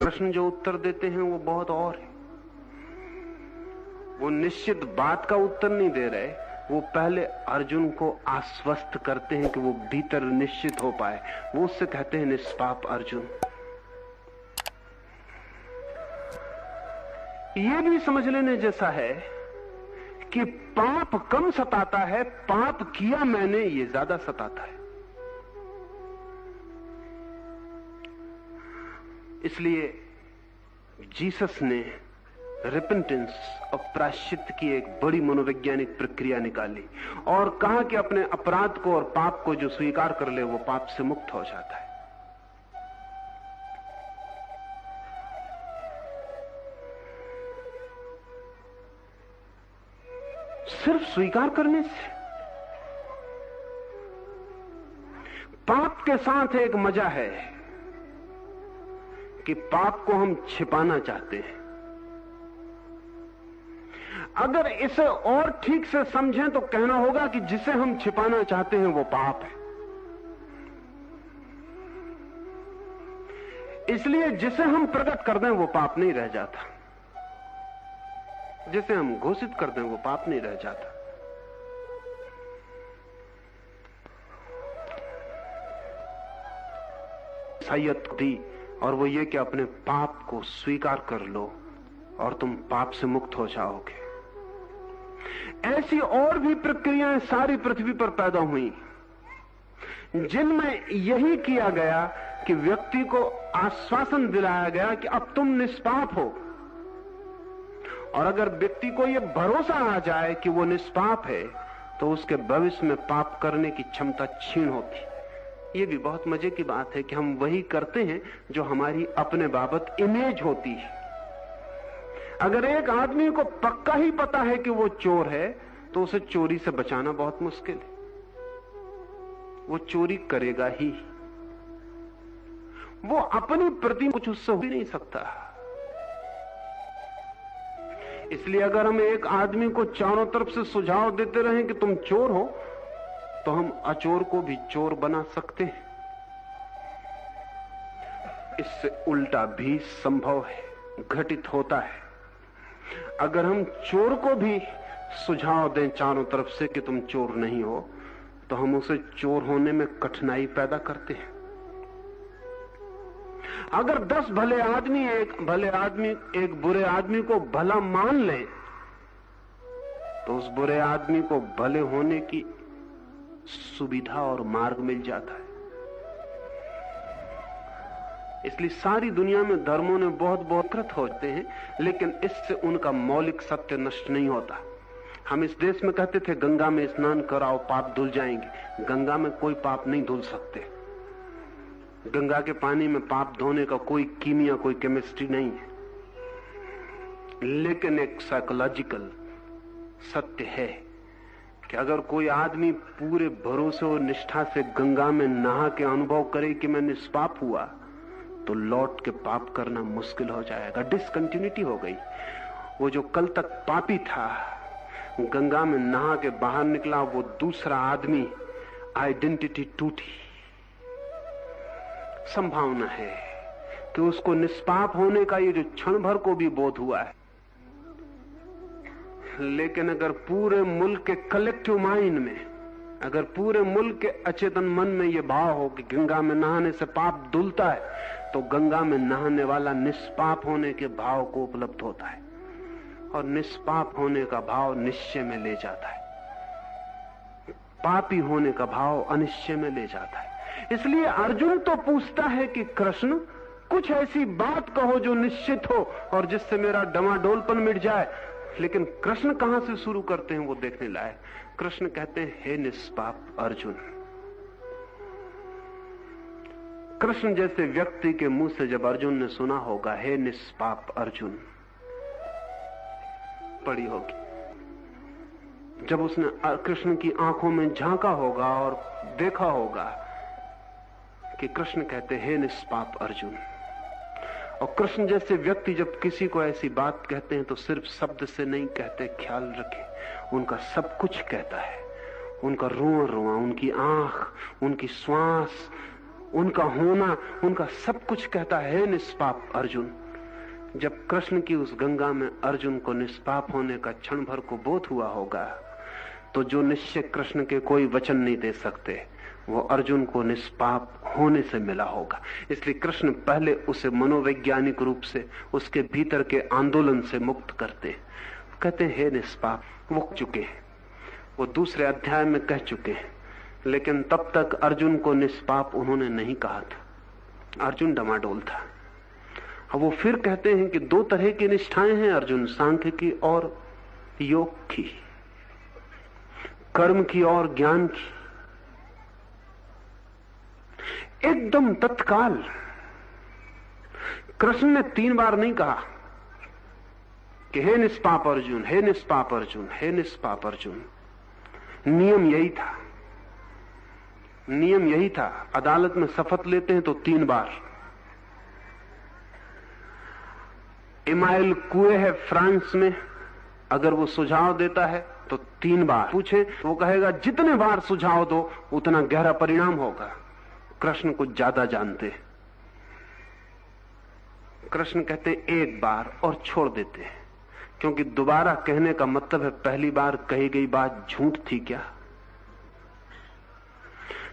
कृष्ण जो उत्तर देते हैं वो बहुत और है। वो निश्चित बात का उत्तर नहीं दे रहे, वो पहले अर्जुन को आश्वस्त करते हैं कि वो भीतर निश्चित हो पाए। वो उससे कहते हैं, निष्पाप अर्जुन, ये भी समझ लेने जैसा है कि पाप कम सताता है, पाप किया मैंने ये ज्यादा सताता है। इसलिए जीसस ने रिपेंटेंस और प्रायश्चित की एक बड़ी मनोवैज्ञानिक प्रक्रिया निकाली और कहा कि अपने अपराध को और पाप को जो स्वीकार कर ले वो पाप से मुक्त हो जाता है। सिर्फ स्वीकार करने से। पाप के साथ एक मजा है कि पाप को हम छिपाना चाहते हैं। अगर इसे और ठीक से समझें तो कहना होगा कि जिसे हम छिपाना चाहते हैं वो पाप है। इसलिए जिसे हम प्रकट कर दें वो पाप नहीं रह जाता, जिसे हम घोषित कर दें वो पाप नहीं रह जाता। सैयद दी और वो ये कि अपने पाप को स्वीकार कर लो और तुम पाप से मुक्त हो जाओगे। ऐसी और भी प्रक्रियाएं सारी पृथ्वी पर पैदा हुई जिनमें यही किया गया कि व्यक्ति को आश्वासन दिलाया गया कि अब तुम निष्पाप हो। और अगर व्यक्ति को यह भरोसा आ जाए कि वो निष्पाप है तो उसके भविष्य में पाप करने की क्षमता क्षीण होती। ये भी बहुत मजे की बात है कि हम वही करते हैं जो हमारी अपने बाबत इमेज होती है। अगर एक आदमी को पक्का ही पता है कि वो चोर है तो उसे चोरी से बचाना बहुत मुश्किल है, वो चोरी करेगा ही। वो अपनी प्रति कुछ उससे हो भी नहीं सकता। इसलिए अगर हम एक आदमी को चारों तरफ से सुझाव देते रहें कि तुम चोर हो तो हम अचोर को भी चोर बना सकते हैं। इससे उल्टा भी संभव है, घटित होता है। अगर हम चोर को भी सुझाव दें चारों तरफ से कि तुम चोर नहीं हो तो हम उसे चोर होने में कठिनाई पैदा करते हैं। अगर 10 भले आदमी एक बुरे आदमी को भला मान लें तो उस बुरे आदमी को भले होने की सुविधा और मार्ग मिल जाता है। इसलिए सारी दुनिया में धर्मों ने बहुत कृत होते हैं, लेकिन इससे उनका मौलिक सत्य नष्ट नहीं होता। हम इस देश में कहते थे गंगा में स्नान कराओ पाप धुल जाएंगे। गंगा में कोई पाप नहीं धुल सकते। गंगा के पानी में पाप धोने का कोई कीमिया, कोई केमिस्ट्री नहीं है। लेकिन एक साइकोलॉजिकल सत्य है कि अगर कोई आदमी पूरे भरोसे और निष्ठा से गंगा में नहा के अनुभव करे कि मैं निष्पाप हुआ तो लौट के पाप करना मुश्किल हो जाएगा। डिसकंटिन्यूटी हो गई। वो जो कल तक पापी था गंगा में नहा के बाहर निकला, वो दूसरा आदमी, आइडेंटिटी टूटी। संभावना है कि उसको निष्पाप होने का ये जो क्षण भर को भी बोध हुआ है, लेकिन अगर पूरे मुल्क के कलेक्टिव माइंड में, अगर पूरे मुल्क के अचेतन मन में यह भाव हो कि गंगा में नहाने से पाप धुलता है तो गंगा में नहाने वाला निष्पाप होने के भाव को उपलब्ध होता है और निष्पाप होने का भाव निश्चय में ले जाता है, पापी होने का भाव अनिश्चय में ले जाता है। इसलिए अर्जुन तो पूछता है कि कृष्ण कुछ ऐसी बात कहो जो निश्चित हो और जिससे मेरा डमाडोलपन मिट जाए। लेकिन कृष्ण कहां से शुरू करते हैं वो देखने लायक। कृष्ण कहते हैं, हे निष्पाप अर्जुन। कृष्ण जैसे व्यक्ति के मुंह से जब अर्जुन ने सुना होगा हे निष्पाप अर्जुन, पड़ी होगी। जब उसने कृष्ण की आंखों में झांका होगा और देखा होगा कि कृष्ण कहते हे निष्पाप अर्जुन। और कृष्ण जैसे व्यक्ति जब किसी को ऐसी बात कहते हैं तो सिर्फ शब्द से नहीं कहते, ख्याल रखें, उनका सब कुछ कहता है। उनका रोआ रोआ, उनकी आंख, उनकी श्वास, उनका होना, उनका सब कुछ कहता है निष्पाप अर्जुन। जब कृष्ण की उस गंगा में अर्जुन को निष्पाप होने का क्षण भर को बोध हुआ होगा, तो जो निश्चय कृष्ण के कोई वचन नहीं दे सकते, वो अर्जुन को निष्पाप होने से मिला होगा। इसलिए कृष्ण पहले उसे मनोवैज्ञानिक रूप से उसके भीतर के आंदोलन से मुक्त करते, कहते हैं हे निष्पाप। वो चुके हैं, वो दूसरे अध्याय में कह चुके हैं, लेकिन तब तक अर्जुन को निष्पाप उन्होंने नहीं कहा था। अर्जुन डमाडोल था। अब वो फिर कहते हैं कि दो तरह की निष्ठाएं हैं अर्जुन, सांख्य की और योग की, कर्म की और ज्ञान की। एकदम तत्काल कृष्ण ने 3 बार नहीं कहा कि हे निष्पाप अर्जुन, हे निष्पाप अर्जुन, हे निष्पाप अर्जुन। नियम यही था, नियम यही था। अदालत में शपथ लेते हैं तो 3 बार। इमाइल कुए है फ्रांस में, अगर वो सुझाव देता है तो 3 बार पूछे, वो कहेगा जितने बार सुझाव दो उतना गहरा परिणाम होगा। कृष्ण को ज्यादा जानते। कृष्ण कहते 1 बार और छोड़ देते हैं, क्योंकि दोबारा कहने का मतलब है पहली बार कही गई बात झूठ थी क्या।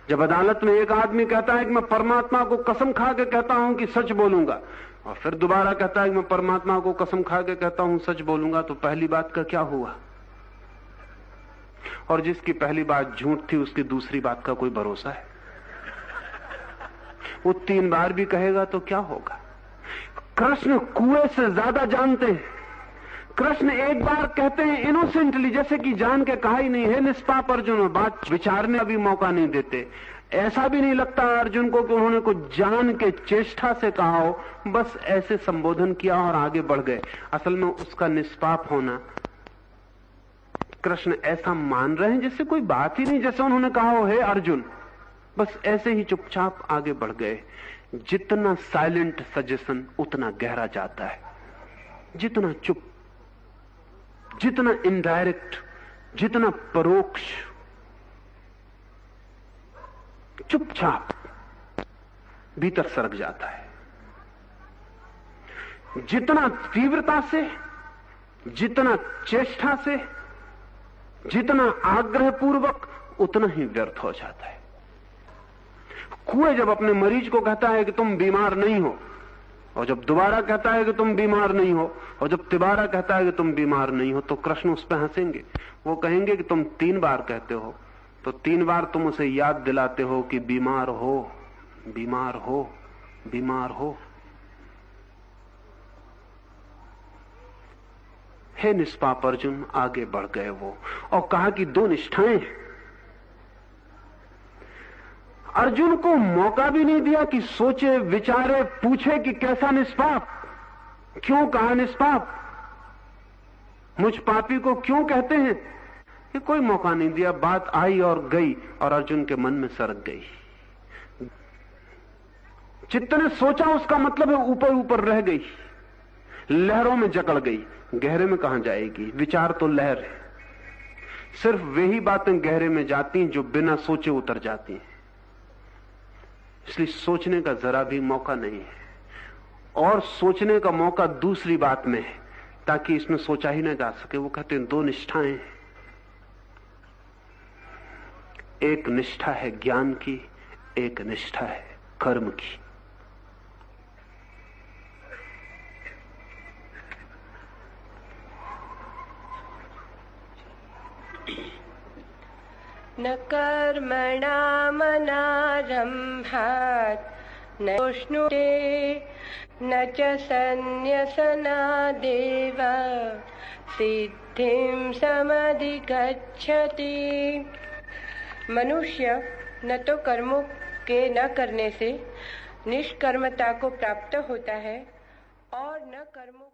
जब अदालत में एक आदमी कहता है कि मैं परमात्मा को कसम खा के कहता हूं कि सच बोलूंगा, और फिर दोबारा कहता है कि मैं परमात्मा को कसम खा के कहता हूं सच बोलूंगा, तो पहली बात का क्या हुआ। और जिसकी पहली बात झूठ थी उसकी दूसरी बात का कोई भरोसा है। वो 3 बार भी कहेगा तो क्या होगा। कृष्ण कुएं से ज्यादा जानते हैं। कृष्ण 1 बार कहते हैं इनोसेंटली, जैसे कि जान के कहा ही नहीं, है निष्पाप अर्जुन, बात विचारने का भी मौका नहीं देते। ऐसा भी नहीं लगता अर्जुन को कि उन्होंने कुछ जान के चेष्टा से कहा हो, बस ऐसे संबोधन किया और आगे बढ़ गए। असल में उसका निष्पाप होना कृष्ण ऐसा मान रहे हैं जैसे कोई बात ही नहीं, जैसे उन्होंने कहा हो हे अर्जुन, बस ऐसे ही चुपचाप आगे बढ़ गए। जितना साइलेंट सजेशन उतना गहरा जाता है, जितना चुप, जितना इनडायरेक्ट, जितना परोक्ष, चुपचाप भीतर सरक जाता है। जितना तीव्रता से, जितना चेष्टा से, जितना आग्रह पूर्वक, उतना ही व्यर्थ हो जाता है। कुएं जब अपने मरीज को कहता है कि तुम बीमार नहीं हो, और जब दोबारा कहता है कि तुम बीमार नहीं हो, और जब तिबारा कहता है कि तुम बीमार नहीं हो, तो कृष्ण उस पर हंसेंगे। वो कहेंगे कि तुम 3 बार कहते हो, तो 3 बार तुम उसे याद दिलाते हो कि बीमार हो, बीमार हो, बीमार हो। हे निष्पाप अर्जुन, आगे बढ़ गए वो, और कहा कि 2 निष्ठाएं। अर्जुन को मौका भी नहीं दिया कि सोचे, विचारे, पूछे कि कैसा निष्पाप, क्यों कहा निष्पाप, मुझ पापी को क्यों कहते हैं। ये कोई मौका नहीं दिया। बात आई और गई, और अर्जुन के मन में सरक गई। जितने सोचा उसका मतलब है ऊपर ऊपर रह गई, लहरों में जकड़ गई। गहरे में कहां जाएगी। विचार तो लहर है, सिर्फ वही बातें गहरे में जाती हैं जो बिना सोचे उतर जाती हैं। इसलिए सोचने का जरा भी मौका नहीं है, और सोचने का मौका दूसरी बात में है, ताकि इसमें सोचा ही ना जा सके। वो कहते हैं 2 निष्ठाएं। एक निष्ठा है ज्ञान की, एक निष्ठा है कर्म की। न कर्मणामनारम्भात् न श्नुते न च सन्न्यसनादेव सिद्धिं समधिगच्छति। मनुष्य न तो कर्मों के न करने से निष्कर्मता को प्राप्त होता है, और न कर्मों